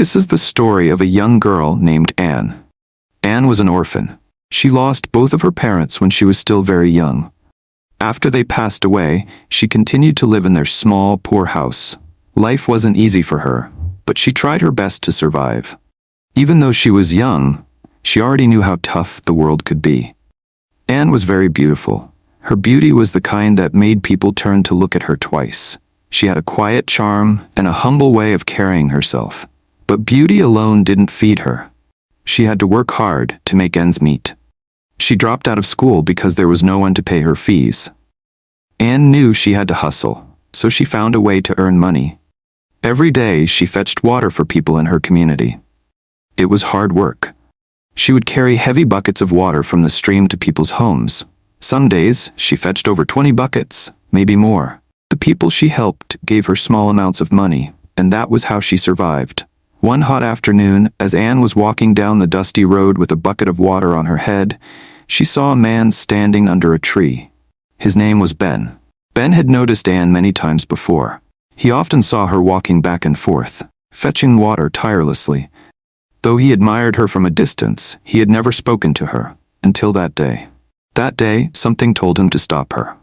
This is the story of a young girl named Anne. Anne was an orphan. She lost both of her parents when she was still very young. After they passed away, she continued to live in their small, poor house. Life wasn't easy for her, but she tried her best to survive. Even though she was young, she already knew how tough the world could be. Anne was very beautiful. Her beauty was the kind that made people turn to look at her twice. She had a quiet charm and a humble way of carrying herself. But beauty alone didn't feed her. She had to work hard to make ends meet. She dropped out of school because there was no one to pay her fees. Anne knew she had to hustle, so she found a way to earn money. Every day she fetched water for people in her community. It was hard work. She would carry heavy buckets of water from the stream to people's homes. Some days she fetched over 20 buckets, maybe more. The people she helped gave her small amounts of money, and that was how she survived. One hot afternoon, as Anne was walking down the dusty road with a bucket of water on her head, she saw a man standing under a tree. His name was Ben. Ben had noticed Anne many times before. He often saw her walking back and forth, fetching water tirelessly. Though he admired her from a distance, he had never spoken to her, until that day. That day, something told him to stop her.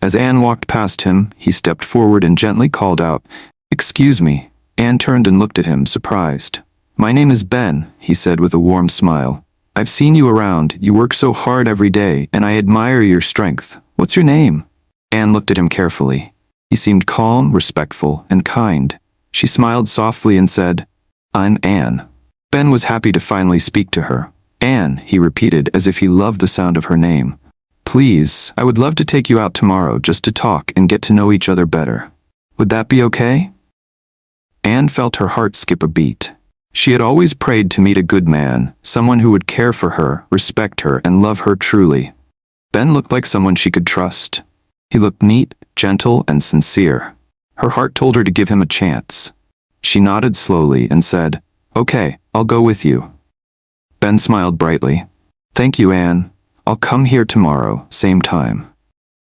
As Anne walked past him, he stepped forward and gently called out, "Excuse me." Anne turned and looked at him, surprised. "My name is Ben," he said with a warm smile. "I've seen you around. You work so hard every day, and I admire your strength. What's your name?" Anne looked at him carefully. He seemed calm, respectful, and kind. She smiled softly and said, "I'm Anne." Ben was happy to finally speak to her. "Anne," he repeated as if he loved the sound of her name. "Please, I would love to take you out tomorrow just to talk and get to know each other better. Would that be okay?" Anne felt her heart skip a beat. She had always prayed to meet a good man, someone who would care for her, respect her, and love her truly. Ben looked like someone she could trust. He looked neat, gentle, and sincere. Her heart told her to give him a chance. She nodded slowly and said, "Okay, I'll go with you." Ben smiled brightly. "Thank you, Anne. I'll come here tomorrow, same time."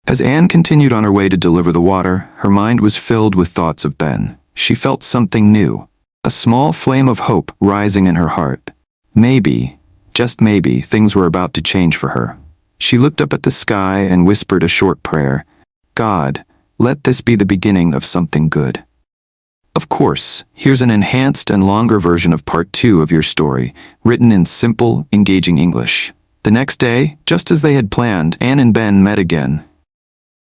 As Anne continued on her way to deliver the water, her mind was filled with thoughts of Ben. She felt something new, a small flame of hope rising in her heart. Maybe, just maybe, things were about to change for her. She looked up at the sky and whispered a short prayer. "God, let this be the beginning of something good." Of course, here's an enhanced and longer version of part 2 of your story, written in simple, engaging English. The next day, just as they had planned, Anne and Ben met again.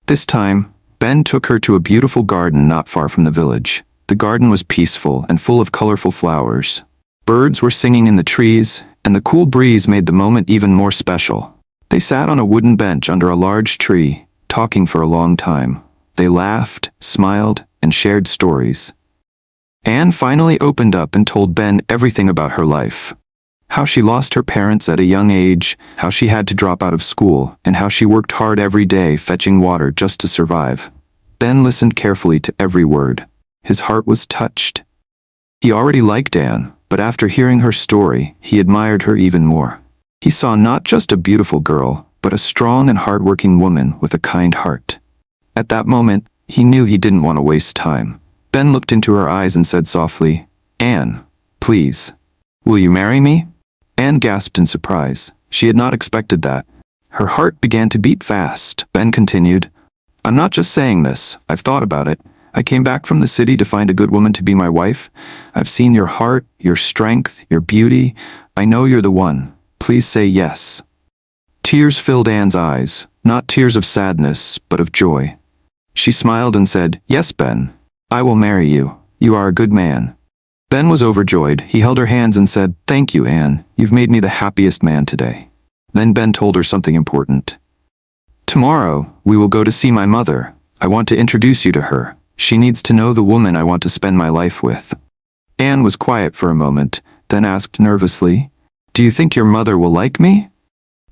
This time, Ben took her to a beautiful garden not far from the village. The garden was peaceful and full of colorful flowers. Birds were singing in the trees, and the cool breeze made the moment even more special. They sat on a wooden bench under a large tree, talking for a long time. They laughed, smiled, and shared stories. Anne finally opened up and told Ben everything about her life. How she lost her parents at a young age, how she had to drop out of school, and how she worked hard every day fetching water just to survive. Ben listened carefully to every word. His heart was touched. He already liked Anne, but after hearing her story, he admired her even more. He saw not just a beautiful girl, but a strong and hardworking woman with a kind heart. At that moment, he knew he didn't want to waste time. Ben looked into her eyes and said softly, "Anne, please, will you marry me?" Anne gasped in surprise. She had not expected that. Her heart began to beat fast. Ben continued, "I'm not just saying this. I've thought about it. I came back from the city to find a good woman to be my wife. I've seen your heart, your strength, your beauty. I know you're the one. Please say yes." Tears filled Anne's eyes, not tears of sadness, but of joy. She smiled and said, "Yes, Ben. I will marry you. You are a good man." Ben was overjoyed. He held her hands and said, "Thank you, Anne. You've made me the happiest man today." Then Ben told her something important. "Tomorrow, we will go to see my mother. I want to introduce you to her. She needs to know the woman I want to spend my life with." Anne was quiet for a moment, then asked nervously, "Do you think your mother will like me?"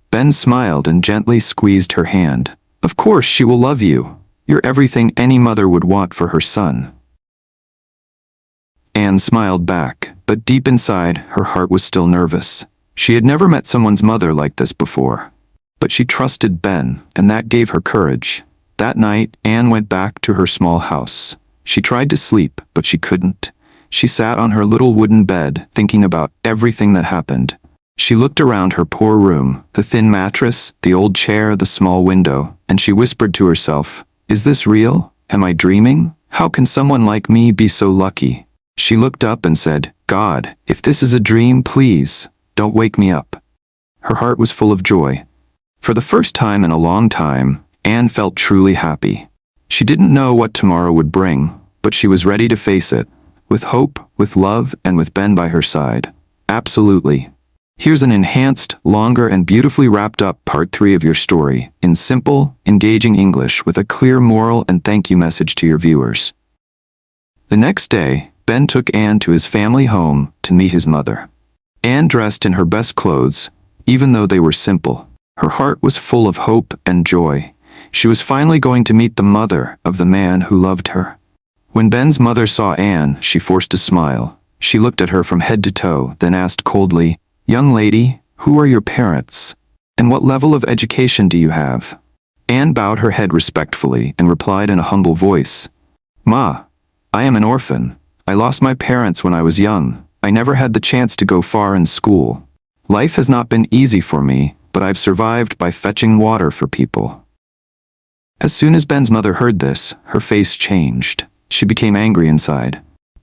Ben smiled and gently squeezed her hand. "Of course she will love you. You're everything any mother would want for her son." Anne smiled back, but deep inside, her heart was still nervous. She had never met someone's mother like this before. But she trusted Ben, and that gave her courage. That night, Anne went back to her small house. She tried to sleep, but she couldn't. She sat on her little wooden bed, thinking about everything that happened. She looked around her poor room, the thin mattress, the old chair, the small window, and she whispered to herself, "Is this real? Am I dreaming? How can someone like me be so lucky?" She looked up and said, "God, if this is a dream, please, don't wake me up." Her heart was full of joy. For the first time in a long time, Anne felt truly happy. She didn't know what tomorrow would bring, but she was ready to face it, with hope, with love, and with Ben by her side. Absolutely. Here's an enhanced, longer, and beautifully wrapped up part 3 of your story, in simple, engaging English with a clear moral and thank you message to your viewers. The next day, Ben took Anne to his family home to meet his mother. Anne dressed in her best clothes, even though they were simple. Her heart was full of hope and joy. She was finally going to meet the mother of the man who loved her. When Ben's mother saw Anne, she forced a smile. She looked at her from head to toe, then asked coldly, "Young lady, who are your parents? And what level of education do you have?" Anne bowed her head respectfully and replied in a humble voice, "Ma, I am an orphan. I lost my parents when I was young. I never had the chance to go far in school. Life has not been easy for me, but I've survived by fetching water for people." As soon as Ben's mother heard this, her face changed. She became angry inside.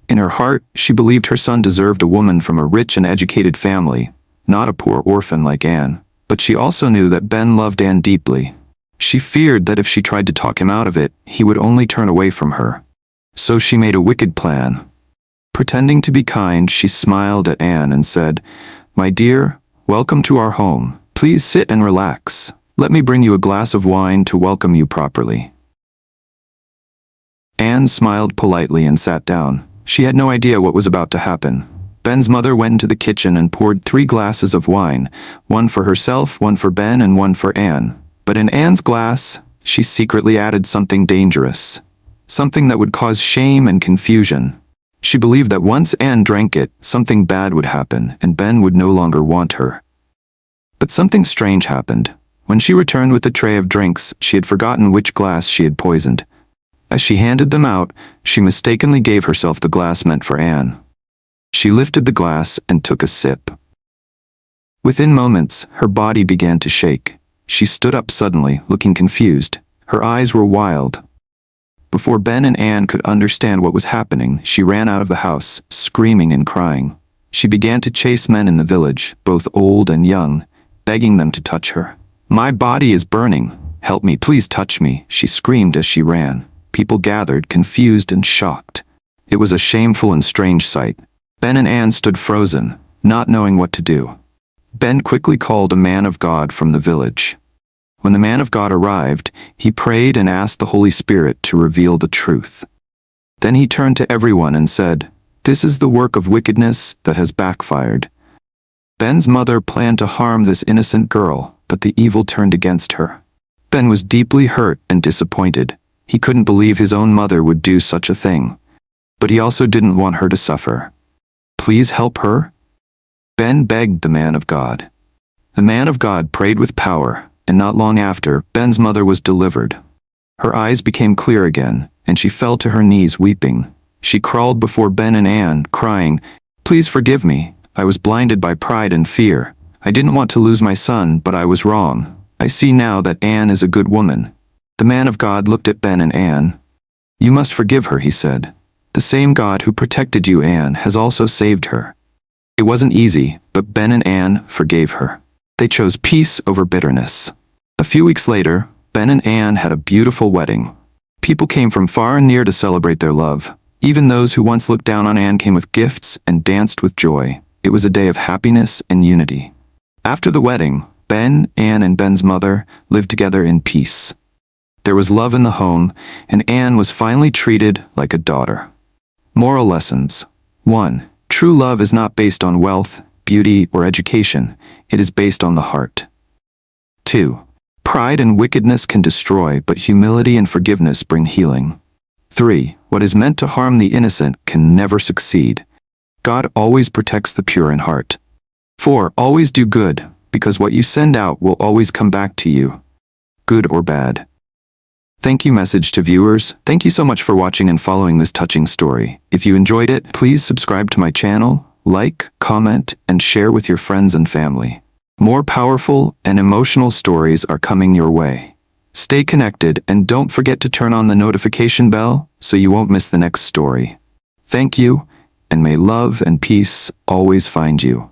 In her heart, she believed her son deserved a woman from a rich and educated family, not a poor orphan like Anne. But she also knew that Ben loved Anne deeply. She feared that if she tried to talk him out of it, he would only turn away from her. So she made a wicked plan. Pretending to be kind, she smiled at Anne and said, "My dear, welcome to our home. Please sit and relax. Let me bring you a glass of wine to welcome you properly." Anne smiled politely and sat down. She had no idea what was about to happen. Ben's mother went into the kitchen and poured 3 glasses of wine, one for herself, one for Ben, and one for Anne. But in Anne's glass, she secretly added something dangerous, something that would cause shame and confusion. She believed that once Anne drank it, something bad would happen, and Ben would no longer want her. But something strange happened. When she returned with the tray of drinks, she had forgotten which glass she had poisoned. As she handed them out, she mistakenly gave herself the glass meant for Anne. She lifted the glass and took a sip. Within moments, her body began to shake. She stood up suddenly, looking confused. Her eyes were wild. Before Ben and Anne could understand what was happening, she ran out of the house, screaming and crying. She began to chase men in the village, both old and young, begging them to touch her. "My body is burning. Help me, please touch me," she screamed as she ran. People gathered, confused and shocked. It was a shameful and strange sight. Ben and Anne stood frozen, not knowing what to do. Ben quickly called a man of God from the village. When the man of God arrived, he prayed and asked the Holy Spirit to reveal the truth. Then he turned to everyone and said, "This is the work of wickedness that has backfired." Ben's mother planned to harm this innocent girl, but the evil turned against her. Ben was deeply hurt and disappointed. He couldn't believe his own mother would do such a thing. But he also didn't want her to suffer. "Please help her?" Ben begged the man of God. The man of God prayed with power, and not long after, Ben's mother was delivered. Her eyes became clear again, and she fell to her knees weeping. She crawled before Ben and Anne, crying, "Please forgive me. I was blinded by pride and fear. I didn't want to lose my son, but I was wrong. I see now that Anne is a good woman." The man of God looked at Ben and Anne. "You must forgive her," he said. "The same God who protected you, Anne, has also saved her." It wasn't easy, but Ben and Anne forgave her. They chose peace over bitterness. A few weeks later, Ben and Anne had a beautiful wedding. People came from far and near to celebrate their love. Even those who once looked down on Anne came with gifts and danced with joy. It was a day of happiness and unity. After the wedding, Ben, Anne, and Ben's mother lived together in peace. There was love in the home, and Anne was finally treated like a daughter. Moral lessons. 1. True love is not based on wealth, beauty, or education. It is based on the heart. 2. Pride and wickedness can destroy, but humility and forgiveness bring healing. 3. What is meant to harm the innocent can never succeed. God always protects the pure in heart. 4. Always do good, because what you send out will always come back to you, good or bad. Thank you message to viewers. Thank you so much for watching and following this touching story. If you enjoyed it, please subscribe to my channel, like, comment, and share with your friends and family. More powerful and emotional stories are coming your way. Stay connected and don't forget to turn on the notification bell so you won't miss the next story. Thank you, and may love and peace always find you.